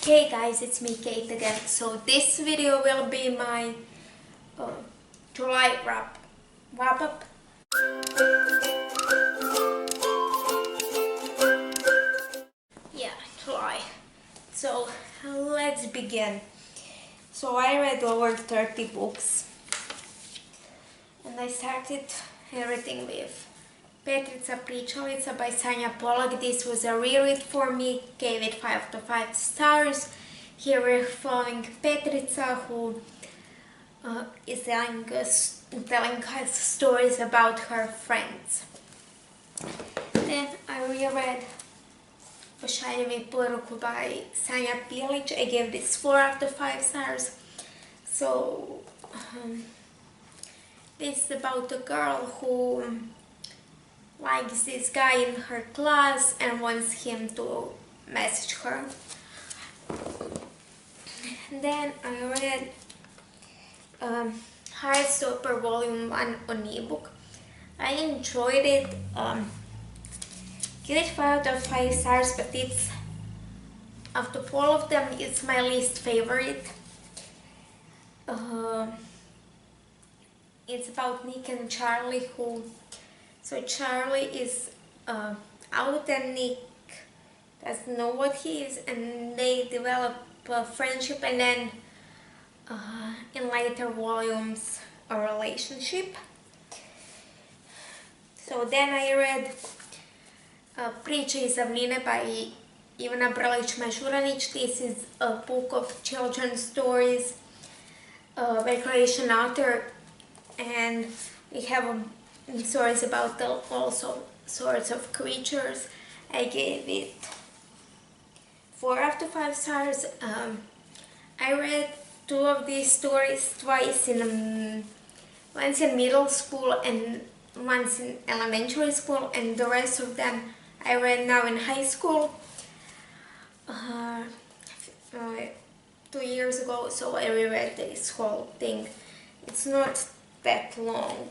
Hey guys, it's me Kate again. So this video will be my July wrap up. Yeah, July. So let's begin. So I read over 30 books and I started everything with Petrica Pričalica by Sanja Polak. This was a reread for me, gave it 5 to 5 stars. Here we're following Petrica, who is telling us stories about her friends. Then I reread Pošaljivi poruku by Sanja Pilić. I gave this 4 out of 5 stars. So this is about a girl who likes this guy in her class and wants him to message her. Then I read Heartstopper Volume 1 on ebook. I enjoyed it. Give it 5 out of 5 stars, but it's, after all of them, it's my least favorite. It's about Nick and Charlie, so Charlie is out and Nick doesn't know what he is, and they develop a friendship, and then in later volumes a relationship. So then I read Priče iz davnine by Ivana Brlić-Mešuranić. This is a book of children's stories by Croatian author, and we have stories about also sorts of creatures. I gave it 4 out of 5 stars. I read 2 of these stories twice, once in middle school and once in elementary school, and the rest of them I read now in high school 2 years ago, so I reread this whole thing. It's not that long.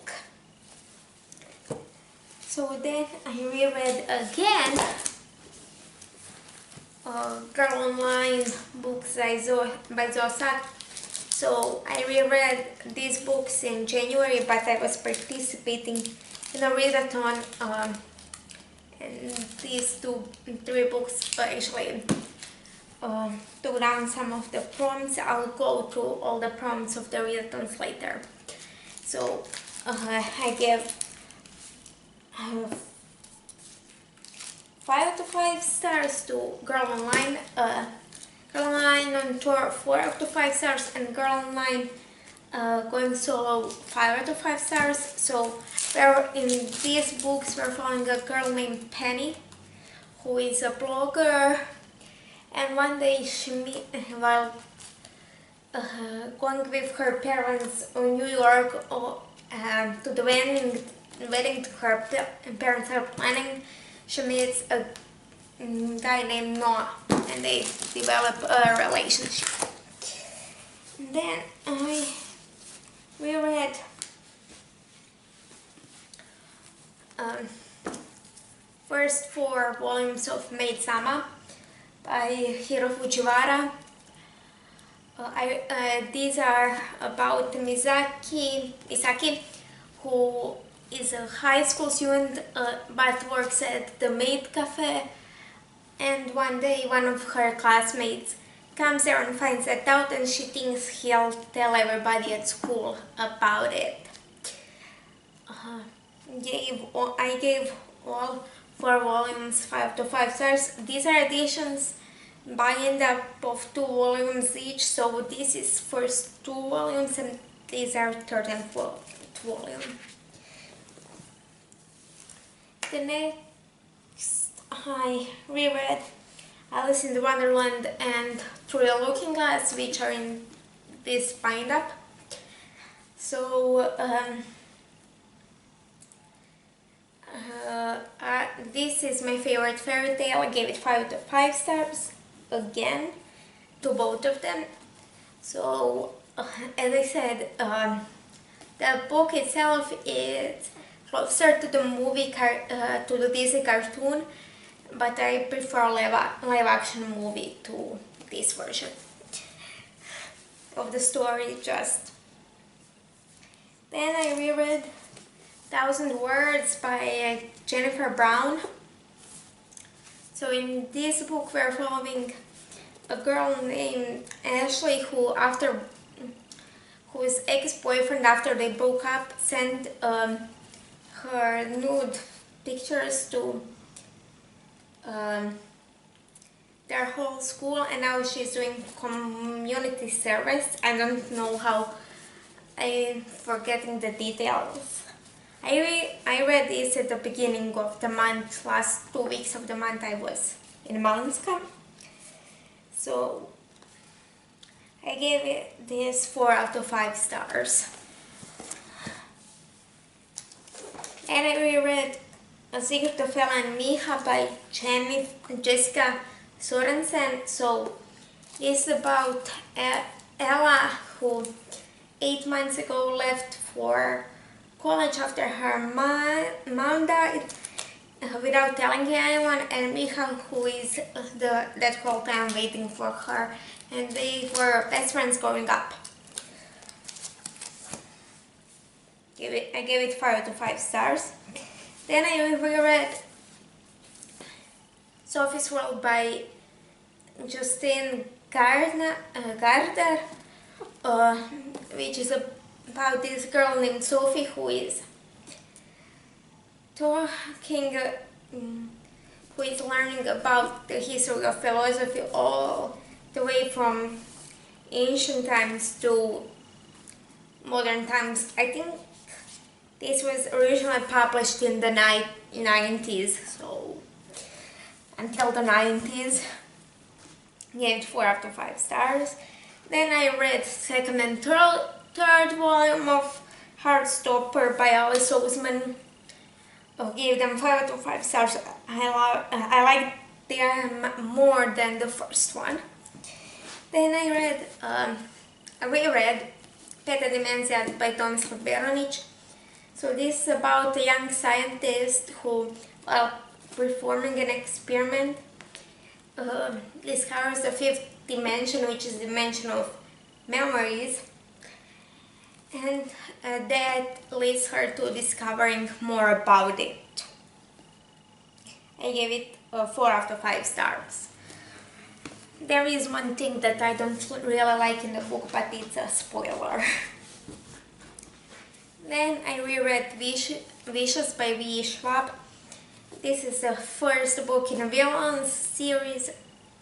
So then I reread again Girl Online books by Zosak. So I reread these books in January, but I was participating in a readathon, and these 3 books actually took down some of the prompts. I'll go through all the prompts of the readathons later. So I gave 5 out of 5 stars to Girl Online. Girl Online on tour 4 out of 5 stars, and Girl Online going solo 5 out of 5 stars. So in these books we're following a girl named Penny, who is a blogger, and one day while going with her parents in New York to the wedding her parents are planning, she meets a guy named Noah, and they develop a relationship. Then I reread first 4 volumes of Maid Sama by Hiro Fujiwara. These are about Misaki, who is a high school student but works at the maid cafe, and one day one of her classmates comes there and finds that out, and she thinks he'll tell everybody at school about it. I gave all 4 volumes 5 out of 5 stars. These are editions bind up of 2 volumes each, so this is first 2 volumes and these are third and fourth volume. The next I reread Alice in the Wonderland and Through the Looking Glass, which are in this bind up. So this is my favorite fairy tale. I gave it 5 out of 5 stars again to both of them. So as I said, the book itself is closer to the to the Disney cartoon, but I prefer live action movie to this version of the story. Just then I reread 1,000 Words by Jennifer Brown. So in this book we're following a girl named Ashley whose ex-boyfriend, after they broke up, sent her nude pictures to their whole school, and now she's doing community service. I don't know how, I'm forgetting the details. I read this at the beginning of the month. Last 2 weeks of the month I was in Malinska. So I gave it this 4 out of 5 stars. And I reread A Secret of Ella and Miha by Jessica Sorensen. So it's about Ella, who 8 months ago left for college after her mom died without telling anyone, and Miha, who is that whole time waiting for her, and they were best friends growing up. I gave it 5 out of 5 stars. Then I reread Sophie's World by Justine Gardner, which is about this girl named Sophie who is learning about the history of philosophy all the way from ancient times to modern times. I think this was originally published in the 90s, so until the 90s, gave it 4 out of 5 stars. Then I read second and third volume of Heartstopper by Alice Oseman. Gave them 5 out of 5 stars. I like them more than the first one. Then I reread Peta Dementia by Tomislav Beronic. So this is about a young scientist who, while performing an experiment, discovers the 5th dimension, which is the dimension of memories, and that leads her to discovering more about it. I gave it 4 out of 5 stars. There is one thing that I don't really like in the book, but it's a spoiler. Then I reread Vicious by V. Schwab. This is the first book in the Readathons series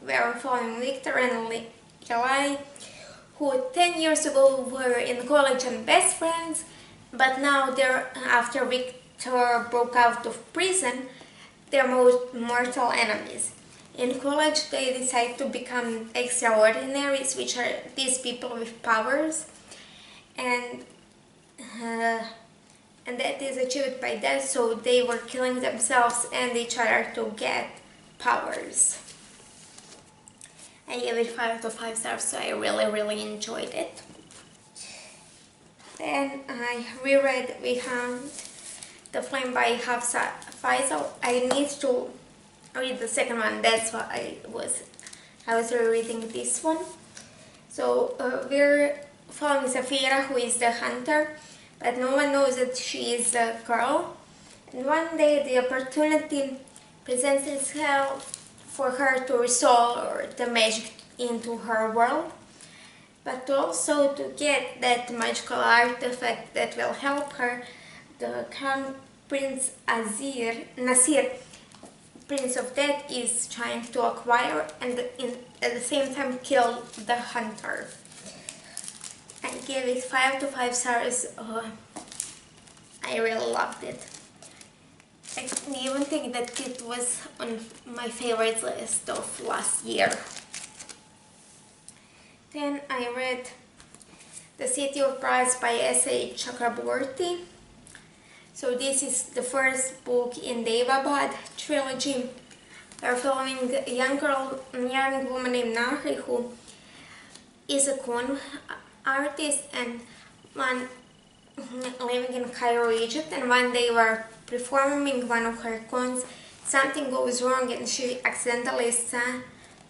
where we're following Victor and Eli, who 10 years ago were in college and best friends, but now after Victor broke out of prison, they're mortal enemies. In college they decide to become extraordinaries, which are these people with powers, and that is achieved by death, so they were killing themselves and each other to get powers. I gave it 5 out of 5 stars, so I really enjoyed it. Then I reread We Hunt the Flame by Hafsa Faisal. I need to read the second one, that's why I was rereading this one. So we're following Safira, who is the hunter, but no one knows that she is a girl. And one day the opportunity presents itself for her to restore the magic into her world, but also to get that magical artifact that will help her. The Crown Prince Nasir, Prince of Death, is trying to acquire and at the same time kill the hunter. I gave it 5 out of 5 stars. I really loved it. I didn't even think that it was on my favorite list of last year. Then I read The City of Brass by S.A. Chakraborty. So this is the first book in the Devabad trilogy. We're following a young woman named Nahri, who is a con artist and living in Cairo, Egypt, and one day while performing one of her cons, something goes wrong and she accidentally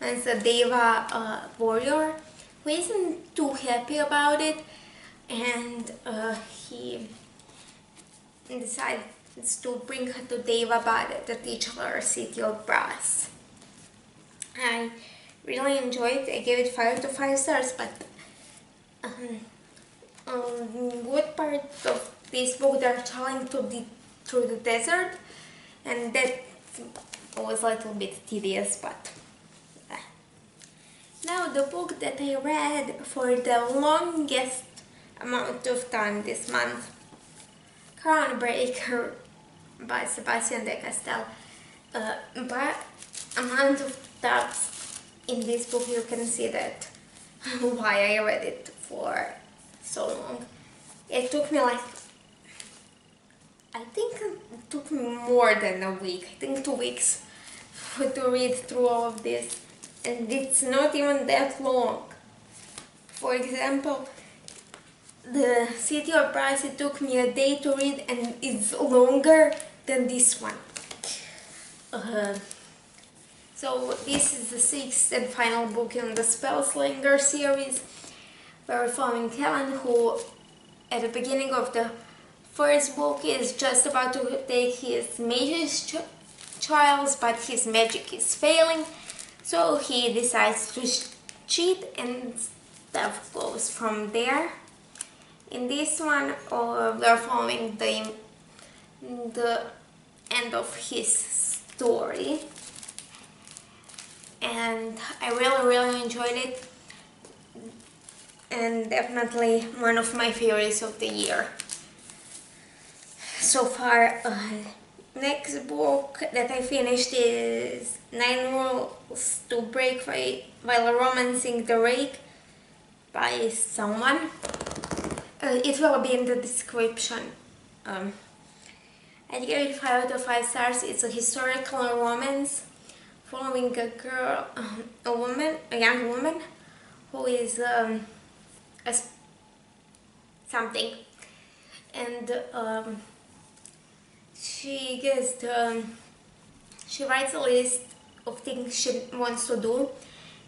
as a Deva warrior who isn't too happy about it, and he decides to bring her to Devabad to teach her City of Brass. I really enjoyed it. I gave it 5 to 5 stars, but good part of this book, they're traveling through the desert, and that was a little bit tedious, but now the book that I read for the longest amount of time this month, Crownbreaker by Sebastian de Castell. By amount of tabs in this book, you can see that why I read it for so long. It took me like, I think it took me more than a week, I think 2 weeks to read through all of this, and it's not even that long. For example, the City of Brass, it took me a day to read, and it's longer than this one. So this is the 6th and final book in the Spellslinger series. We're following Kellen, who at the beginning of the first book is just about to take his mage's trials, but his magic is failing, so he decides to cheat, and stuff goes from there. In this one, we're following the end of his story, and I really enjoyed it, and definitely one of my favorites of the year so far. Next book that I finished is 9 Rules to Break While Romancing the Rake by someone. It will be in the description. I gave it 5 out of 5 stars. It's a historical romance following a girl, a young woman who is something, and she writes a list of things she wants to do,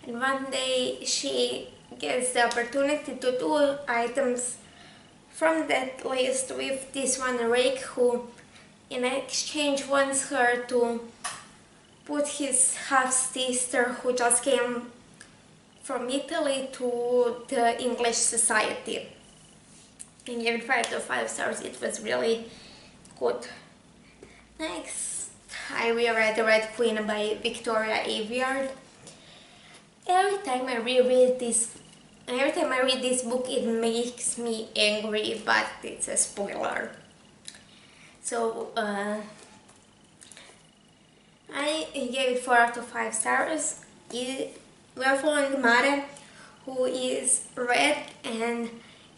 and one day she gets the opportunity to do items from that list with this one rake, who in exchange wants her to put his half-sister, who just came from Italy, to the English society. And gave it 5 out of 5 stars. It was really good. Next, I reread The Red Queen by Victoria Aveyard. Every time I read this book, it makes me angry, but it's a spoiler. So I gave it 4 out of 5 stars. We're following Mare, who is red, and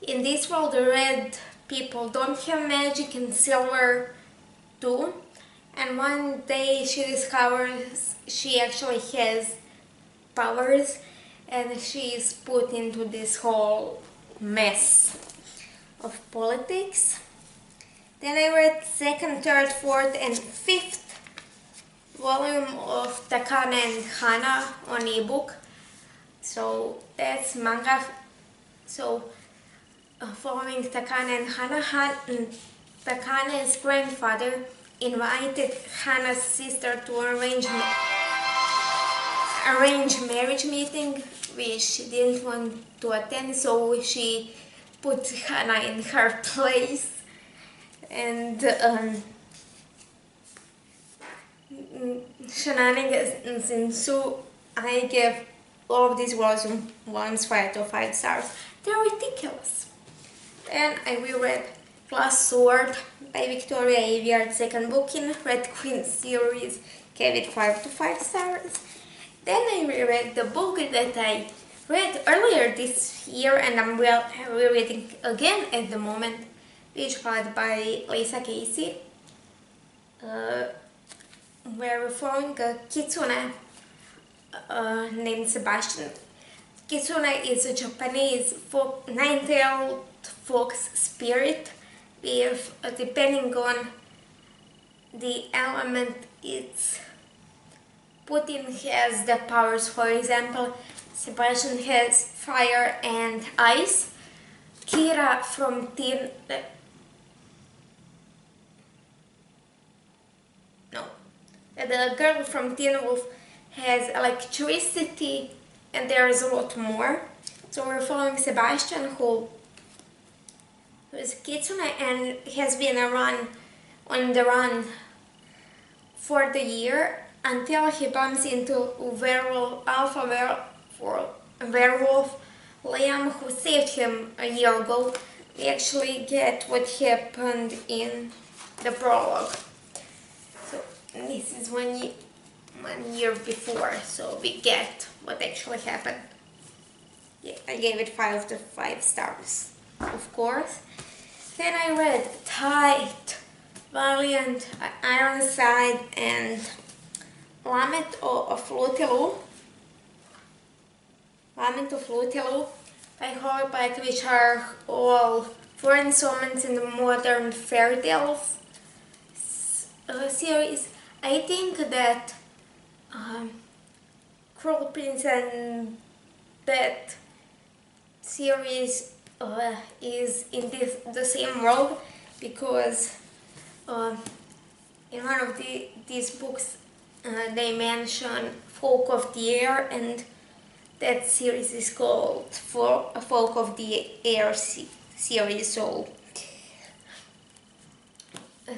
in this world the red people don't have magic and silver too. And one day she discovers she actually has powers, and she is put into this whole mess of politics. Then I read 2nd, 3rd, 4th and 5th volume of Takane and Hana on ebook. So that's manga. So following Takane and Hana, Takane's grandfather invited Hana's sister to arrange marriage meeting, which she didn't want to attend, so she put Hana in her place, and shenanigans ensue. I gave all of these volumes 5 out of 5 stars. They're ridiculous. Then I reread Glass Sword by Victoria Aveyard, 2nd book in Red Queen series, gave it 5 out of 5 stars. Then I reread the book that I read earlier this year, and I'm rereading again at the moment, Witchblood by Lisa Casey. We're following a kitsune named Sebastian. Kitsune is a Japanese nine-tailed fox spirit with, depending on the element, it's Putin has the powers. For example, Sebastian has fire and ice. Kira from Teen... no. The girl from Teen Wolf has electricity, and there's a lot more. So we're following Sebastian, who is a kitsune and has been on the run for the year until he bumps into werewolf Liam, who saved him a year ago. We actually get what happened in the prologue. So this is 1 year before, so we get what actually happened. Yeah, I gave it 5 out of 5 stars, of course. Then I read Tight, Valiant, Ironside, and Lament of Lutilou by Horrorpack, which are all 4 installments in the Modern Fairy Tales series. I think that Cruel Prince and that series is in the same world, because in one of these books they mention Folk of the Air, and that series is called Folk of the Air series.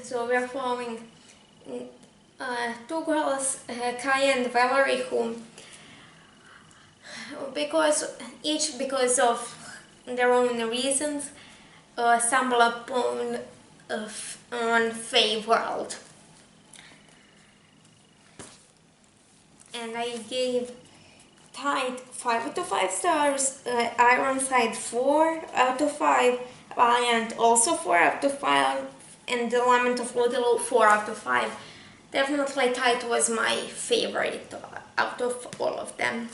So we're following 2 girls, Kai and Valerie, who because of their own reasons stumble upon on Fae world. And I gave Tide 5 out of 5 stars, Ironside 4 out of 5, Valiant also 4 out of 5, and The Lament of Lutilou 4 out of 5. Definitely Tide was my favorite out of all of them.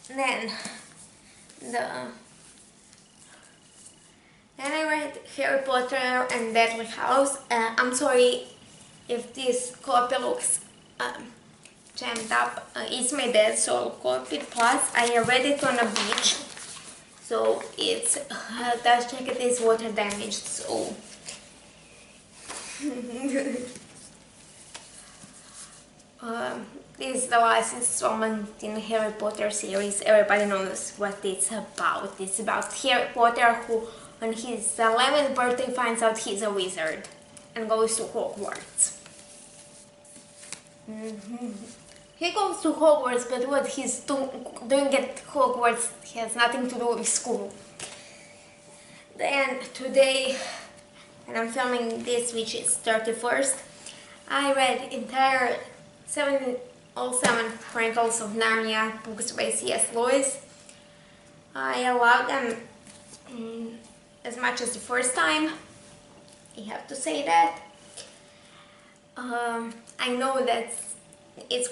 Then I read Harry Potter and Deathly Hallows. I'm sorry if this copy looks jammed up. It's my dad's solo copy, plus I read it on a beach, so it's that jacket is water damaged, so this is the last installment in the Harry Potter series. Everybody knows what it's about. It's about Harry Potter, who on his 11th birthday finds out he's a wizard and goes to Hogwarts. He goes to Hogwarts, but what he's doing at Hogwarts has nothing to do with school. Then today, and I'm filming this, which is 31st, I read entire all 7 Chronicles of Narnia books by C.S. Lewis. I loved them as much as the first time, I have to say that. I know that it's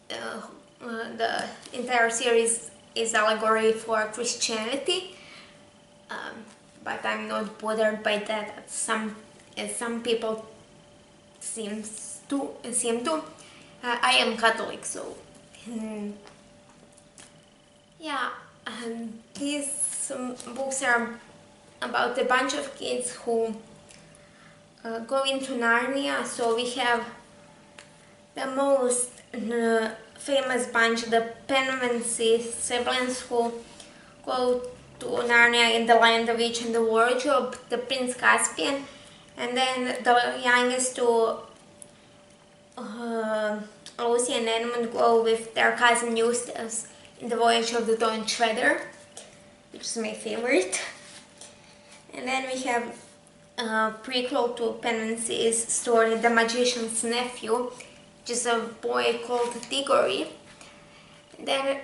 the entire series is allegory for Christianity, but I'm not bothered by that as some people seem to. I am Catholic, so yeah. These books are about a bunch of kids who go into Narnia. So we have the most famous bunch, the Penmancy siblings, who go to Narnia in the Lion, the Witch and the Wardrobe, the Prince Caspian, and then the youngest two, Lucy and Edmund, go with their cousin Eustace in the Voyage of the Dawn Treader, which is my favorite. And then we have a prequel to Penmancy's story, The Magician's Nephew, which is a boy called Diggory. And then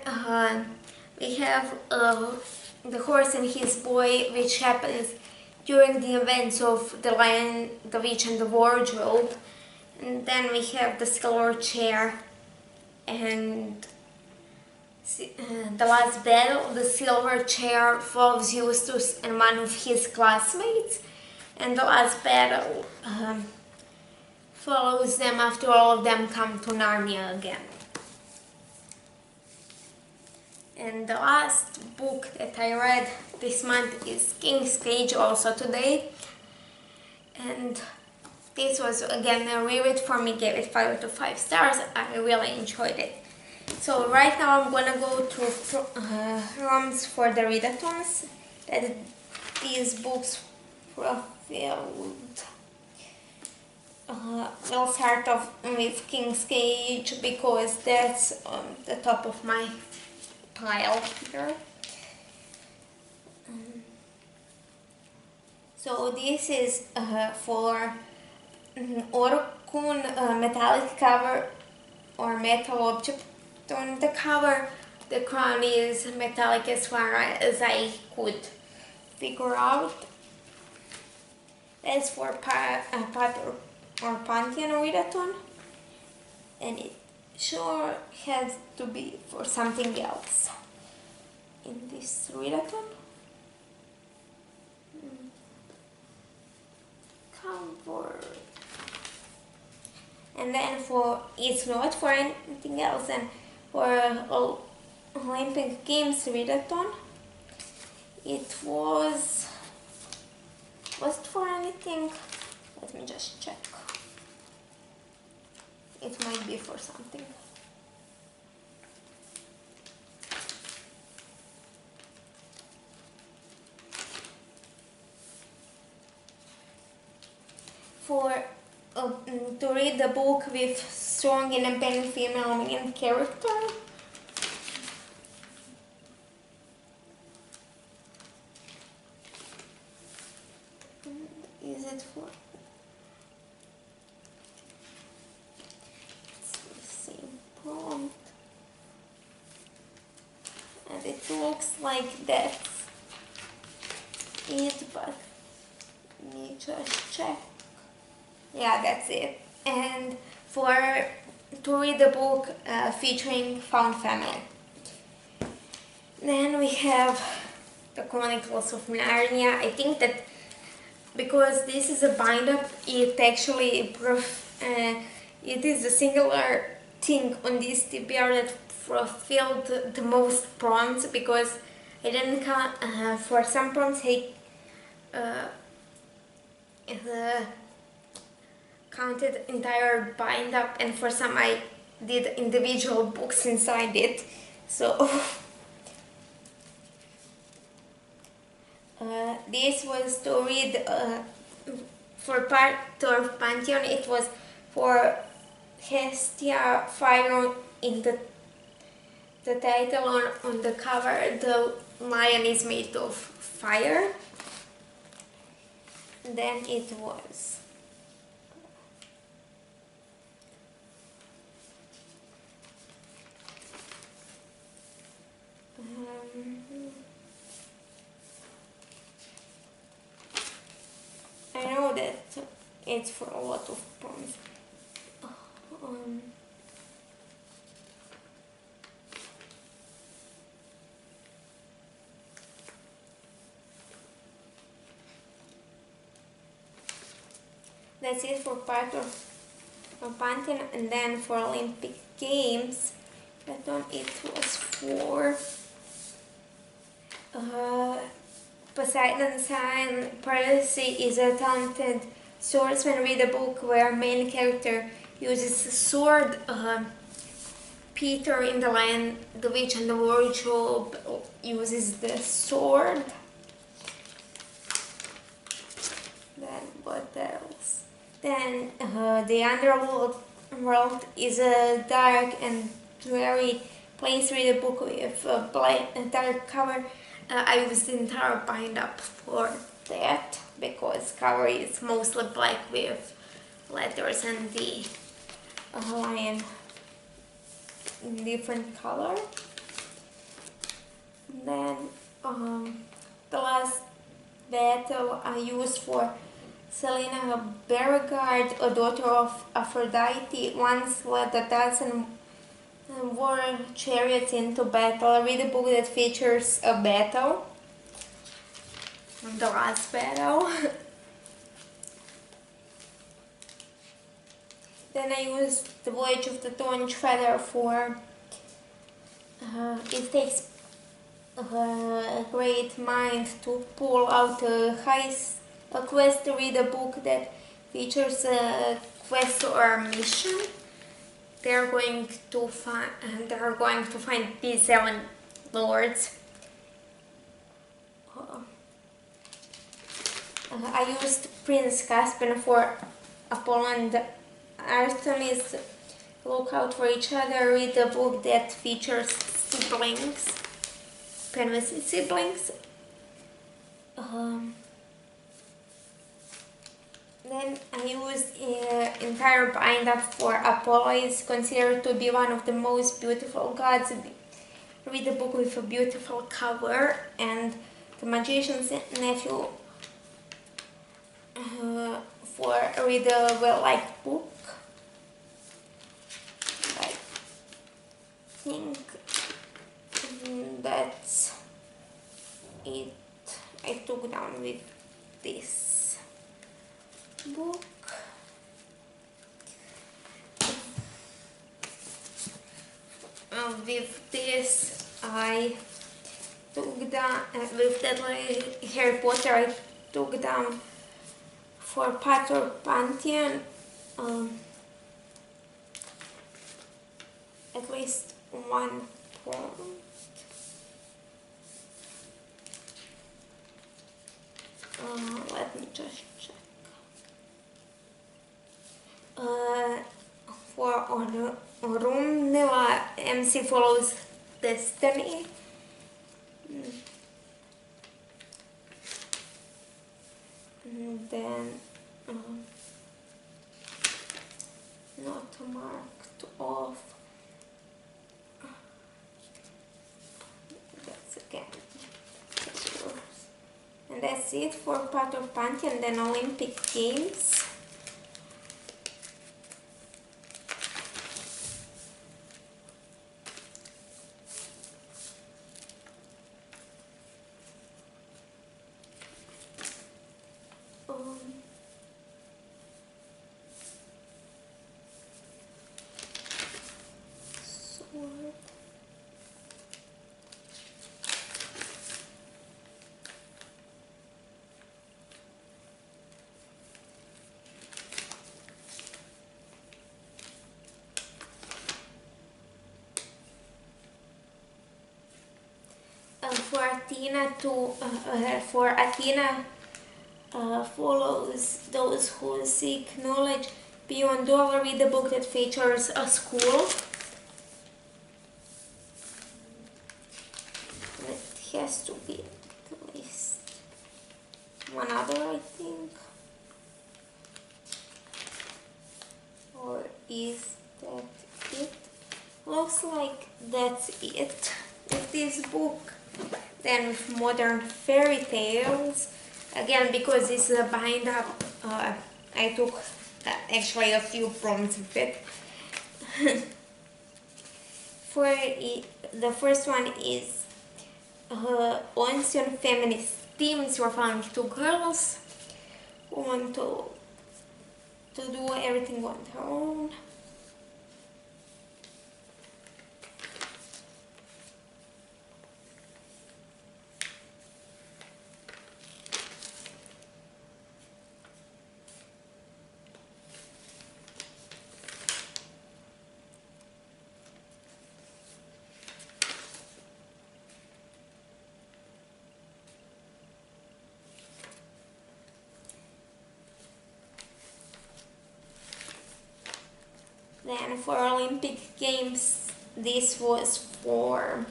we have The Horse and His Boy, which happens during the events of The Lion, the Witch and the Wardrobe. And then we have The Silver Chair and The Last Battle. The Silver Chair follows Eustace and one of his classmates, and The Last Battle follows them after all of them come to Narnia again. And the last book that I read this month is King's Cage, also today. And this was again a reread for me, gave it 5 out of 5 stars. I really enjoyed it. So right now I'm gonna go through ROMs for the Readathons. That these books fulfilled. We'll start off with King's Cage because that's on the top of my pile here. So this is for Orkun metallic cover or metal object on the cover. The crown is metallic as far as I could figure out. That's for Pat or Pantheon Readathon, and it sure has to be for something else in this Readathon. Cover. And then for, it's not for anything else, and for Olympic Games Readathon, it was it for anything? Let me just check. It might be for something. For to read the book with strong independent female main character. Is it for? It's the same prompt, and it looks like that's it, but let me just check. Yeah, that's it. And to read the book featuring Found Family. Then we have the Chronicles of Narnia. I think that because this is a bind-up, it actually it is a singular thing on this TBR that fulfilled the most prompts, because I didn't for some prompts counted entire bind-up, and for some I did individual books inside it. So this was to read for part of Pantheon. It was for Hestia Fire in the title on the cover. The lion is made of fire. Then it was I know that it's for a lot of prompts. That's it for part of Pantheon, and then for Olympic Games, that one it was for Poseidon's son Percy is a talented swordsman. Read a book where main character uses a sword. Peter in The Lion, the Witch and the Wardrobe uses the sword. Then what else? Then the Underworld is a dark and dreary place. Read a book with a dark cover. I used the entire bind-up for that, because cover is mostly black with letters and the lion in different color. Then the last battle I used for Selena Beauregard, a daughter of Aphrodite, once led 1,000 war chariots into battle. Read a book that features a battle, the last battle. Then I used the Voyage of the Tonch Feather for it takes a great mind to pull out a quest to read a book that features a quest or mission. They're going to find these 7 lords. I used Prince Caspian for Apollon and Artemis. Look out for each other. Read a book that features siblings, Penwith siblings. Then I used entire bind-up for Apollo. Is considered to be one of the most beautiful gods. Read a book with a beautiful cover, and the Magician's Nephew for read a well-liked book. I think that's it. I took down with this book. With this I took down, with that Harry Potter I took down for Pater Pantheon at least 1 point. Let me just check. For Orunmila, MC follows Destiny. Then not marked off. That's again. And that's it for part of Pantheon. Then Olympic Games. For Athena follows those who seek knowledge beyond all. Read a book that features a school. It has to be at least one other, I think. Or is that it? Looks like that's it with this book. Then with Modern Fairy Tales, again because this is a bind up, I took actually a few prompts with it. The first one is ancient feminist themes. You're found 2 girls who want to do everything on their own. Then for Olympic Games, this was for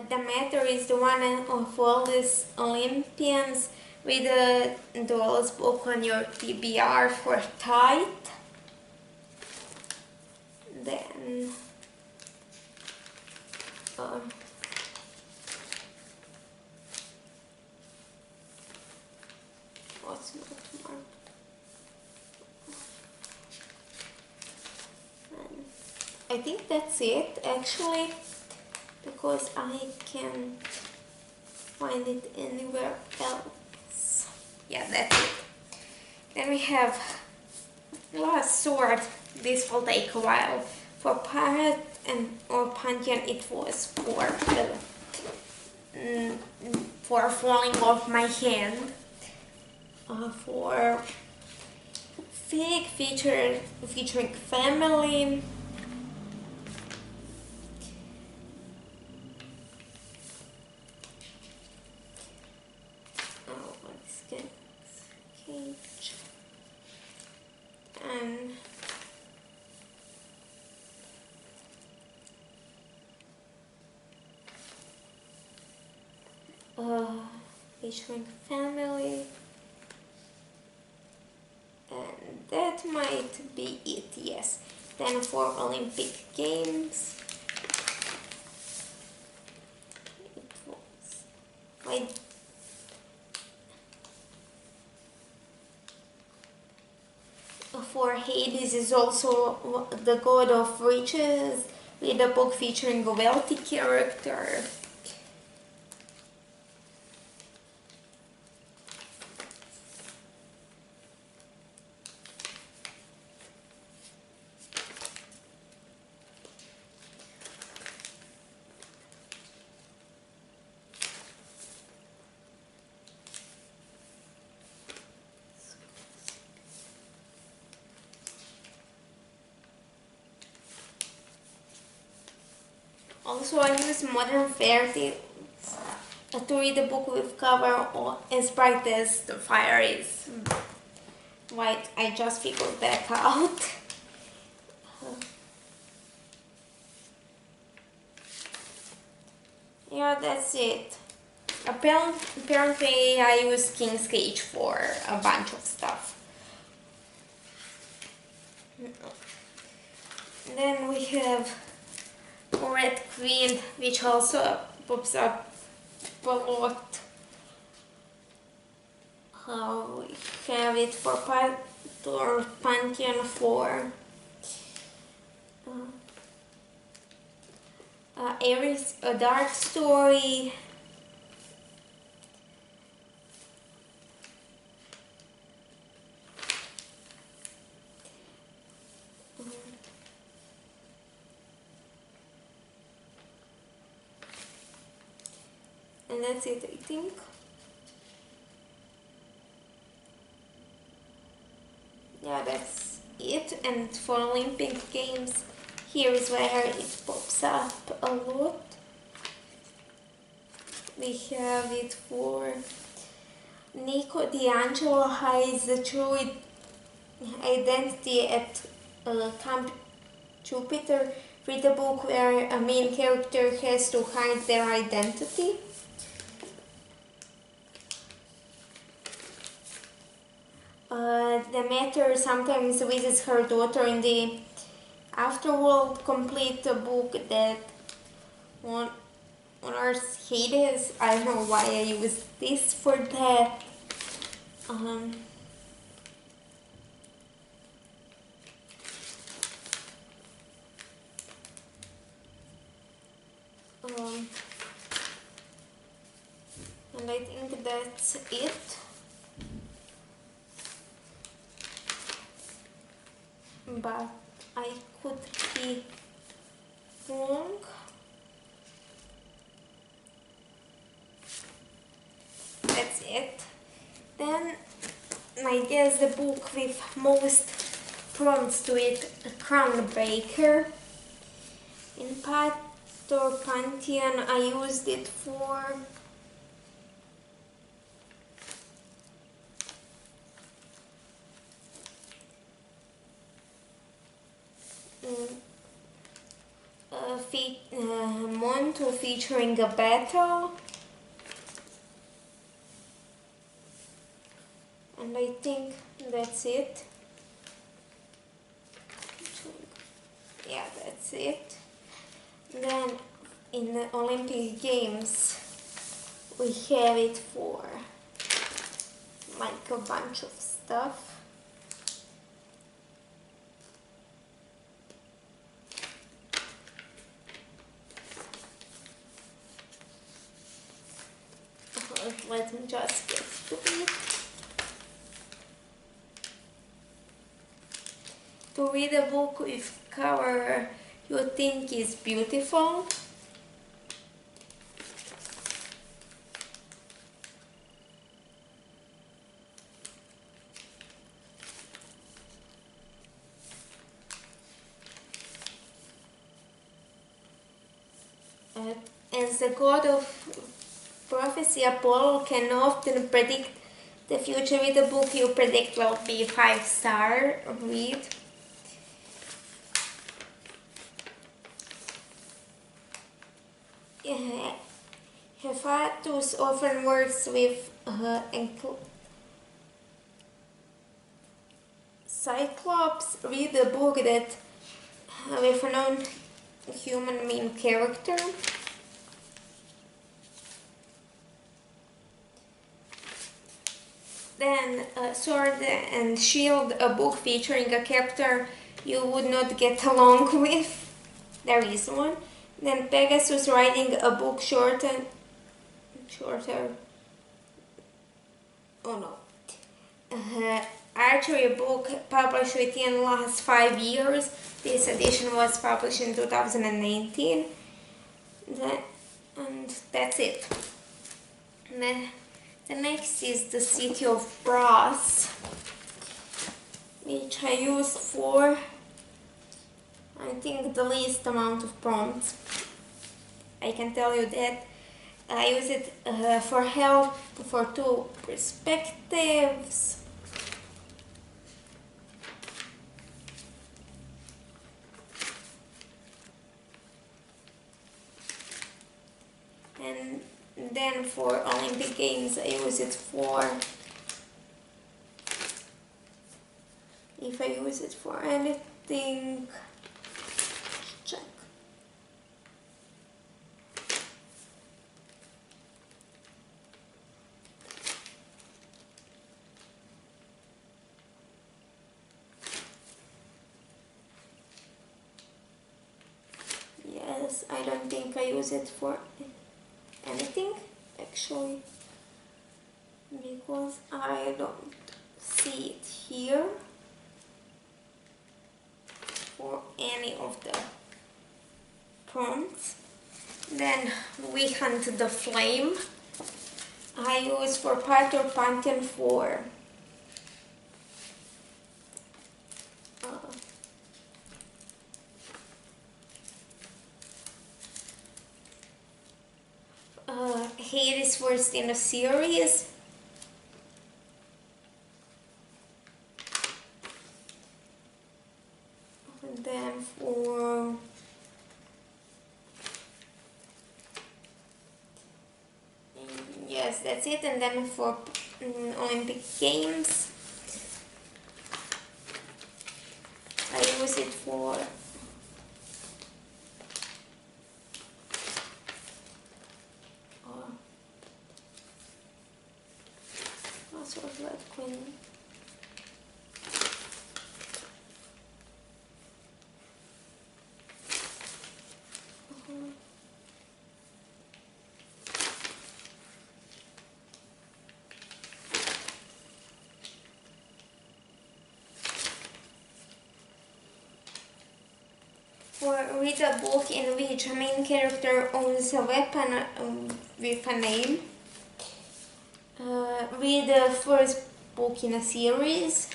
the matter is the one of all these Olympians with the dolls book on your TBR for tight. Then what's not marked? I think that's it actually, because I can find it anywhere else. Yeah, that's it. Then we have last sword. This will take a while. For pirate and or pantheon, it was for falling off my hand. For fig featuring family. Oh, what's cage and featuring family, and that might be it. Yes. Then for Olympic Games, it was like for Hades is also the god of riches, with a book featuring a wealthy character. Also, I use Modern Fairy Tales to read a book with cover as bright as the fire is white. I just figured that out. Yeah, that's it. Apparently I use King's Cage for a bunch of stuff. Then we have Red Queen, which also pops up a lot. We have it for Pantheon 4. Aries, a dark story. And that's it, I think. Yeah, that's it. And for Olympic Games, here is where it pops up a lot. We have it for Nico D'Angelo hides the true identity at Camp Jupiter. Read a book where a main character has to hide their identity. The Matter sometimes visits her daughter in the afterworld. Complete a book that honors Hades. I don't know why I use this for that. And I think that's it. But I could be wrong. That's it. Then I guess the book with most prompts to it, Crown Breaker. In Path or Pantheon, I used it for Monto featuring a battle, and I think that's it. Yeah, that's it. Then in the Olympic Games we have it for like a bunch of stuff. let me just get to it. To read a book with cover you think is beautiful. As the god of prophecy, Apollo can often predict the future. With a book you predict will be 5-star read. Readathons often works with Cyclops. Read a book that with a non-human main character. Then Sword and Shield, a book featuring a character you would not get along with. There is one. Then Pegasus writing a book shorter. Oh no. Archery book published within last 5 years. This edition was published in 2019. And that's it. The next is the City of Brass, which I used for, I think, the least amount of prompts. I can tell you that. I use it for help for 2 perspectives. And then for Olympic Games I use it for, if I use it for anything, check. Yes, I don't think I use it for anything actually, because I don't see it here for any of the prompts. Then We Hunt the Flame I use for part or Pantheon for Hades first in a series. And then for yes, that's it. And then for Olympic Games I use it for sort of like Queen. For read a book in which a main character owns a weapon with a name. Read the first book in a series,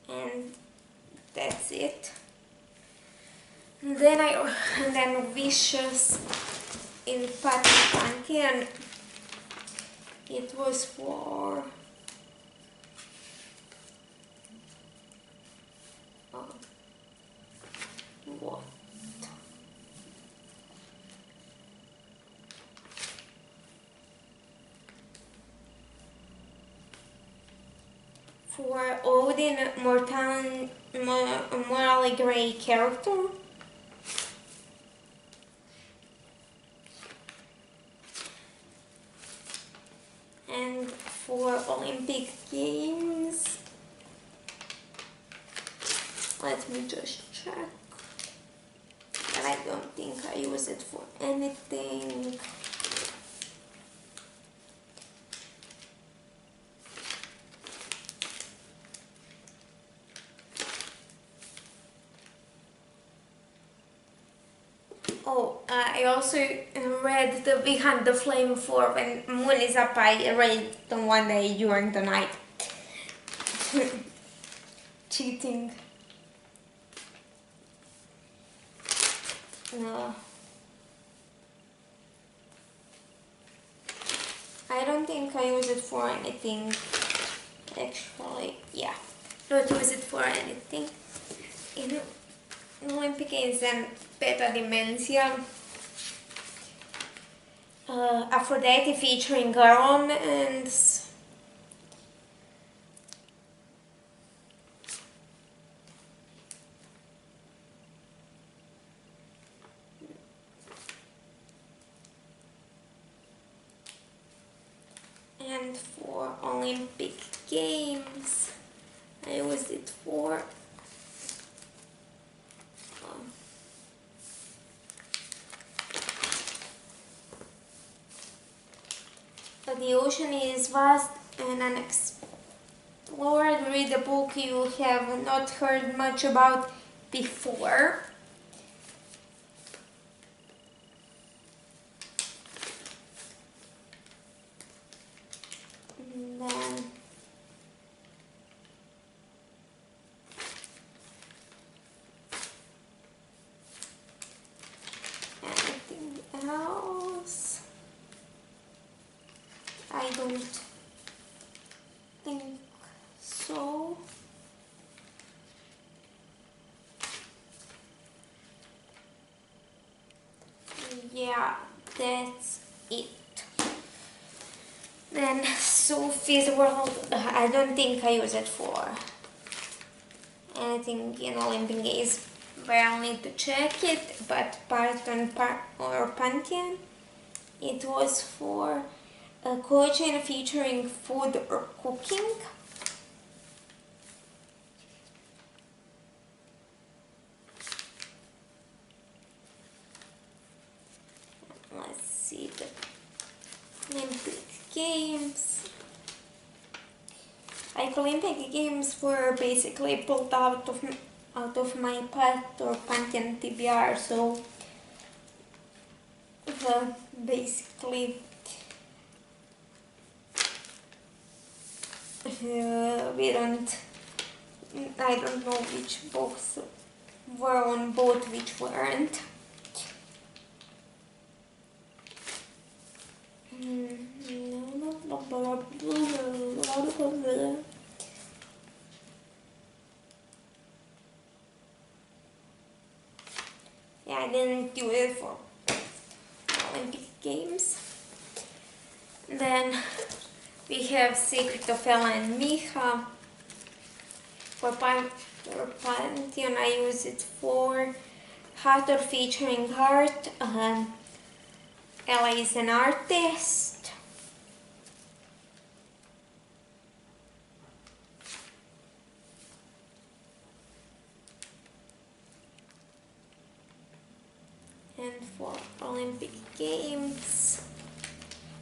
and that's it. And then Vicious in Pantheon. It was for what? For Odin, morally grey character. And for Olympic Games, let me just check that I don't think I use it for anything. Oh, I also read the Behind the Flame for when moon is up. I read the one day during the night. Cheating. No. I don't think I use it for anything. Actually, yeah. Don't use it for anything. In Olympic Games and Beta Dimension. Aphrodite featuring romance. And for Olympic Games, I used it for the ocean is vast and unexplored. Read a book you have not heard much about before. And then anything else? I don't think so. Yeah, that's it. Then Sophie's World, I don't think I use it for anything in Olympic Games, but I'll need to check it. But Python or Pantheon, it was for coaching featuring food or cooking. Let's see the Olympic Games. Like Olympic Games were basically pulled out of my Path or Pantheon TBR, so basically I don't know which books were on both, which weren't. Yeah, I didn't do it for Olympic Games. Then we have Secret of Ella and Micha. For Pantheon, I use it for Hathor featuring Heart. Ella is an artist. And for Olympic Games,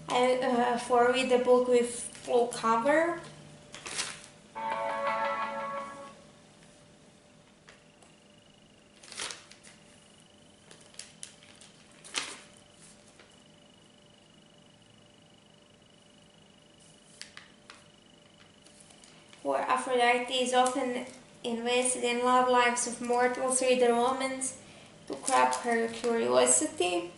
I read the book with full cover. For Aphrodite is often invested in love lives of mortals. Read the romance to grab her curiosity.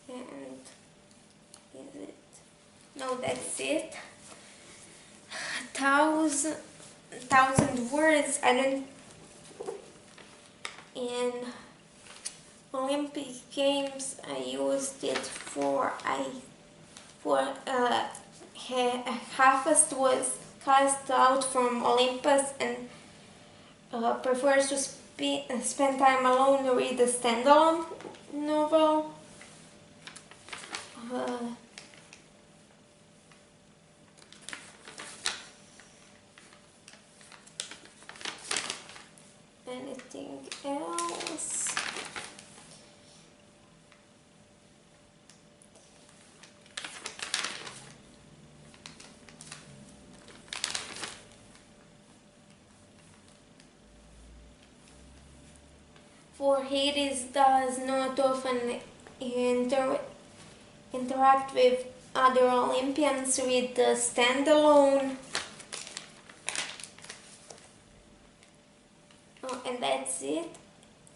And is it? No, that's it. Thousand words. I don't. In Olympic Games, I used it for Hephaestus was cast out from Olympus and prefers to spend time alone to read a standalone novel. Anything else? For Hades does not often interact with other Olympians with the standalone. And that's it.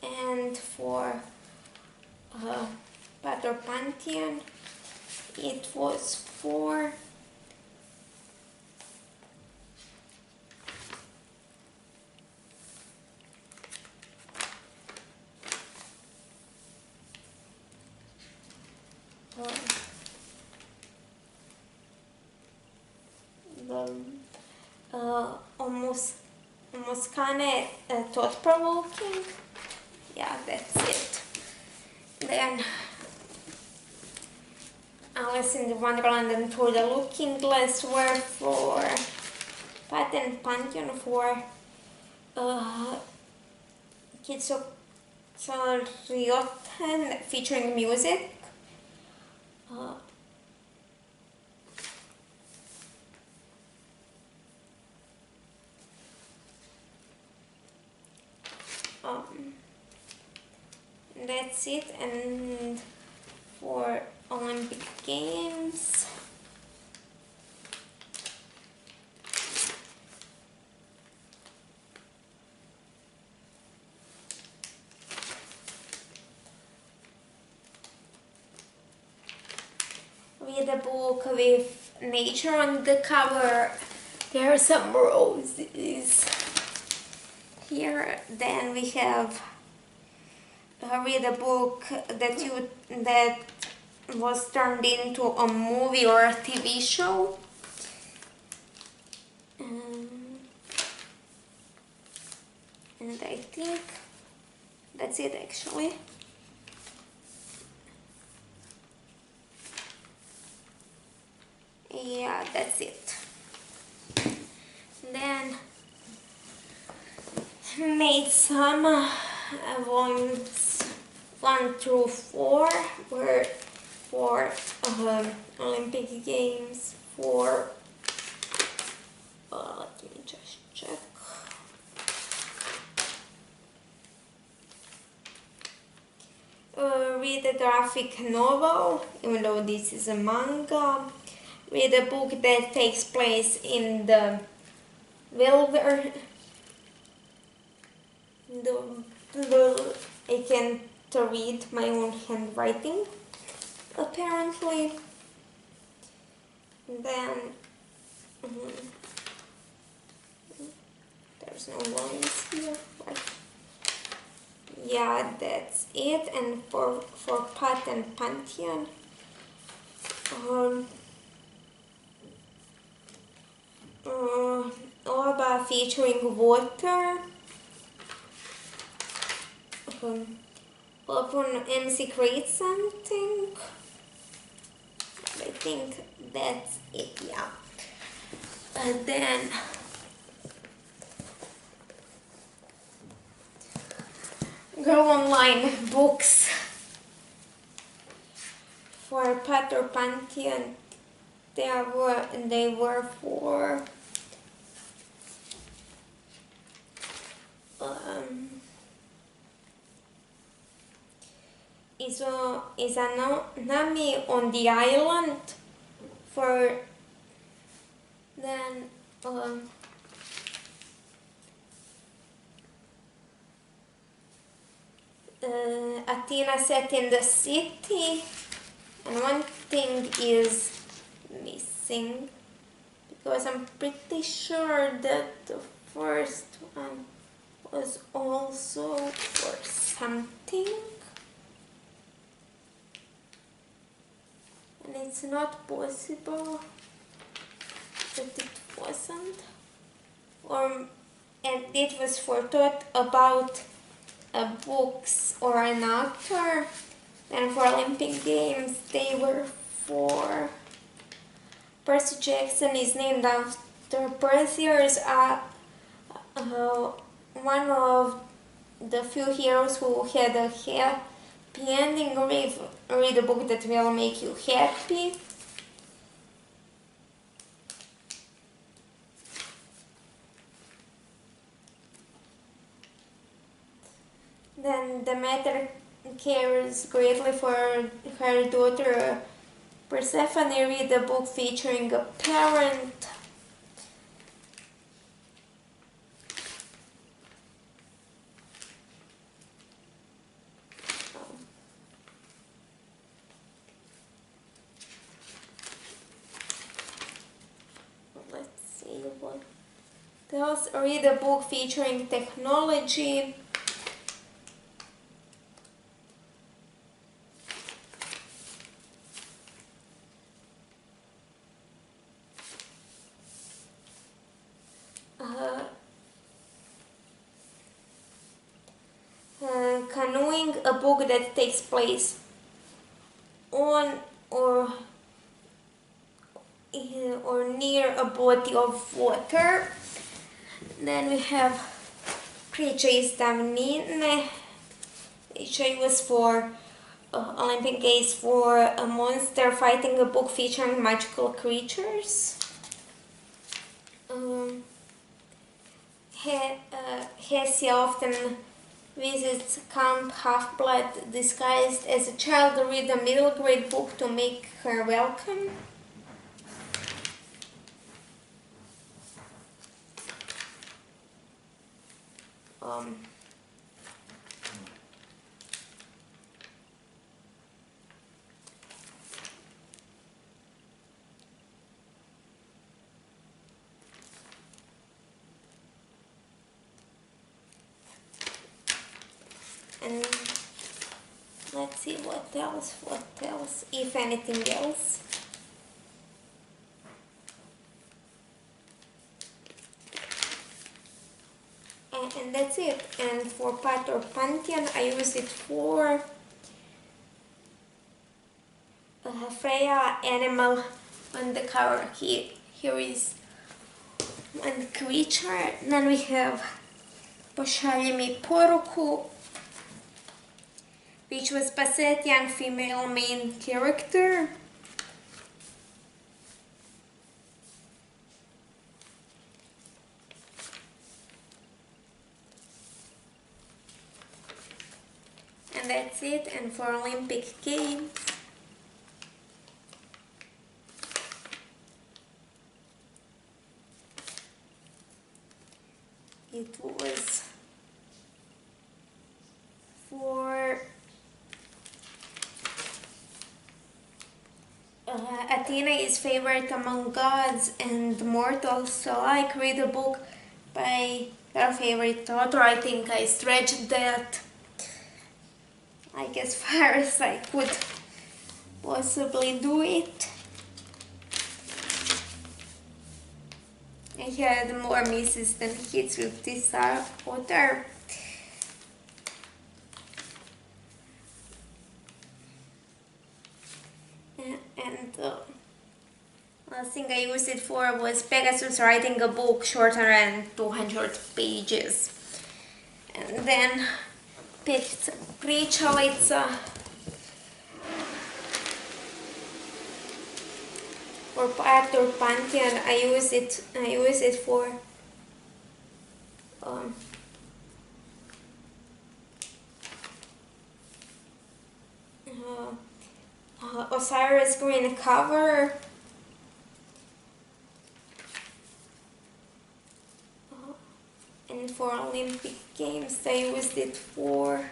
And for Pantheon, it was 4. Almost kind of thought-provoking. Yeah, that's it. Then Alice in the Wonderland and Through the Looking Glass were for Pat and Pantheon for Kids of Readathons featuring music. That's it. And for Olympic Games, read a book with nature on the cover. There are some roses here. Then we have read a book that was turned into a movie or a TV show. And I think that's it actually. Yeah, that's it. Then made some volumes 1 through 4 were for Olympic Games for let me just check. Read a graphic novel, even though this is a manga. Read a book that takes place in the I can't read my own handwriting, apparently. Then there's no lines here, right? Yeah, that's it. And for Pat and Pantheon, Orba featuring water. Upon MC create something. I think that's it, yeah. And then go online books for Pat or Pantheon. They were for is a Nami on the island. For then Athena set in the city, and one thing is missing because I'm pretty sure that the first one was also for something, and it's not possible that it wasn't. And it was for thought about books or an actor. And for Olympic Games, they were for Percy Jackson is named after Perseus, one of the few heroes who had a happy ending. Read a book that will make you happy. Then the mother cares greatly for her daughter Persephone. Read a book featuring a parent. Let's see what else. Read a book featuring technology. Canoeing, a book that takes place on or near a body of water. Then we have Creatures Damnine, which I was for Olympic Games for a monster fighting, a book featuring magical creatures. Hesia often visits Camp Half-Blood disguised as a child. Read a middle grade book to make her welcome. And let's see what else, if anything else. And that's it. And for Pat or Pantheon, I use it for Freya animal on the cover. Here is one creature. Then we have Pošalji poruku, which was Basset, young female main character. And that's it. And for Olympic Games, it was for Athena is favorite among gods and mortals, so I read a book by her favorite author. I think I stretched that as far as I could possibly do it. I had more misses than hits with this author. And last thing I used it for was Pegasus writing a book shorter than 200 pages. And then picked Pricalica for Part or Pantheon. I use it for Osiris green cover. And for Olympic Games, I used it for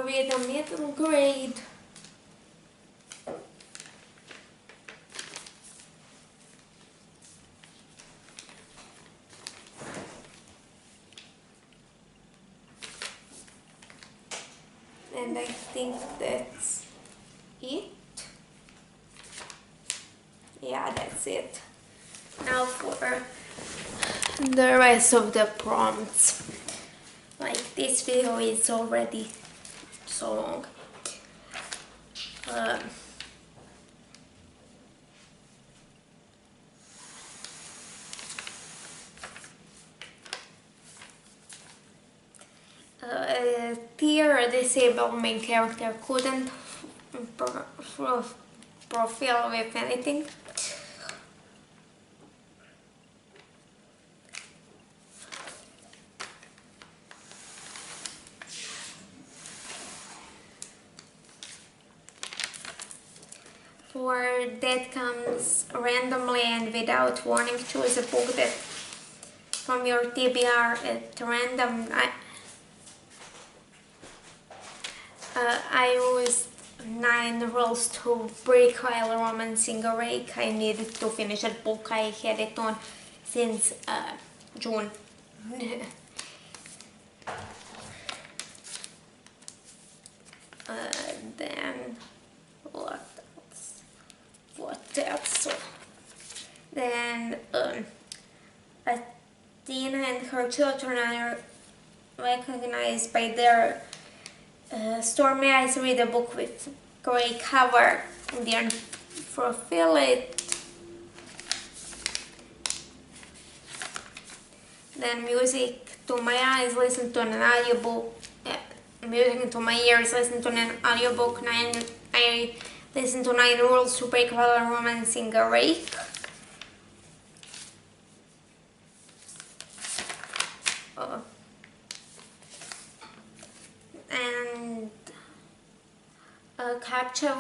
with a middle grade. And I think that's it. Yeah, that's it. Now for the rest of the prompts. Like, this video is already so long. Tier disabled main character couldn't profile with anything. For that comes randomly and without warning, choose a book that from your TBR at random. I used 9 rules to break while romancing a rake. I needed to finish a book. I had it on since June. Then what else? So, then Athena and her children are recognized by their stormy eyes. Read a book with grey cover. Then fulfill it. Then music to my eyes, listen to an audiobook. Music to my ears, listen to an audiobook. I listen to 9 rules to break while romancing a rake. And capture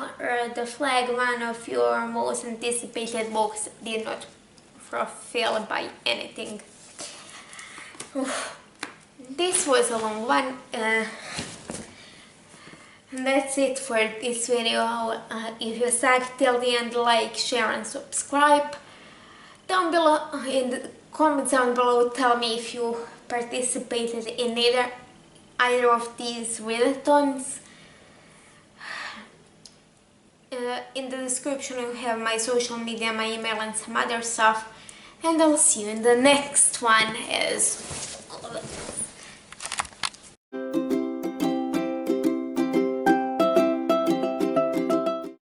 the flag, one of your most anticipated books did not fulfill by anything. This was a long one. And that's it for this video. If you stuck till the end, like, share and subscribe. Down below, in the comments down below, tell me if you participated in either of these readathons. In the description you have my social media, my email and some other stuff. And I'll see you in the next one as